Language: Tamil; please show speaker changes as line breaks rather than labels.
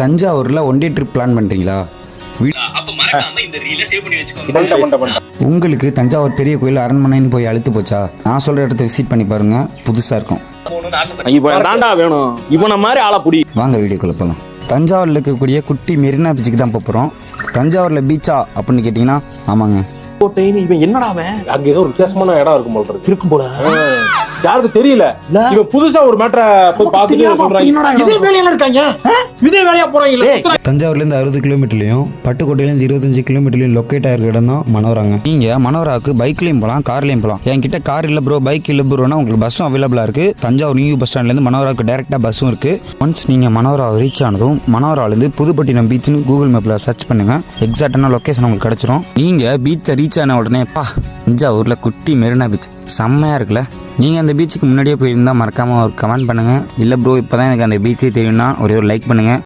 தஞ்சாவூரில் ஒன் டே ட்ரிப் பிளான் பண்ணுறீங்களா? உங்களுக்கு தஞ்சாவூர் பெரிய கோயில் அரண்மனைன்னு போய் அழுத்து போச்சா? நான் சொல்கிற இடத்த விசிட் பண்ணி பாருங்கள், புதுசாக இருக்கும்.
வேணும் இவனை மாதிரி ஆளா புடி.
வாங்க வீடியோக்குள்ள போகலாம். தஞ்சாவூரில் இருக்கக்கூடிய குட்டி மெரினா பீச்சுக்கு தான் போகிறோம். தஞ்சாவூரில் பீச்சா அப்படின்னு கேட்டிங்கன்னா ஆமாங்க.
இவன் என்னடா
அங்க ஏதோ ஒரு வித்தியாசமான இடம் இருக்கும் போல
யாருக்கு தெரியல.
இவன் புதுசா ஒரு மேட்டரை போய் பார்த்துட்டு சொல்றாங்க. இதே வேலையில இருக்காங்க, இதே வேலையா போறாங்க.
தஞ்சாவூர்லேருந்து 60 கிலோமீட்டர்லையும் பட்டுக்கோட்டையிலேருந்து 25 கிலோமீட்டர்லையும் லொக்கேட் ஆகிருக்க இடம் தான் மனோராங்க. நீங்கள் மனோராவுக்கு பைக்லையும் போகலாம், கார்லையும் போகலாம். என்கிட்ட கார் இல்லை ப்ரோ, பைக் இல்லை ப்ரோனா உங்களுக்கு பஸ்ஸும் அவைலபிளாக இருக்குது. தஞ்சாவூர் நியூ பஸ் ஸ்டாண்ட்லேருந்து மனோராவுக்கு டேரெக்டாக பஸ்ஸும் இருக்குது. ஒன்ஸ் நீங்கள் மனோராவை ரீச் ஆனதும் மனோராவிலேருந்து புதுப்பட்டினம் பீச்சுன்னு கூகுள் மேப்பில் சர்ச் பண்ணுங்கள். எக்ஸாக்டான லொக்கேஷன் உங்களுக்கு கிடச்சிரும். நீங்கள் பீச்சை ரீச் ஆன உடனே தஞ்சாவூரில் குட்டி மெரினா பீச் செம்மையாக இருக்குல்ல. நீங்கள் அந்த பீச்சுக்கு முன்னாடியே போயிருந்தால் மறக்காமல் ஒரு கமெண்ட் பண்ணுங்கள். இல்லை ப்ரோ இப்போ தான் எனக்கு அந்த பீச்சே தெரியும்னா ஒரே ஒரு லைக் பண்ணுங்கள்.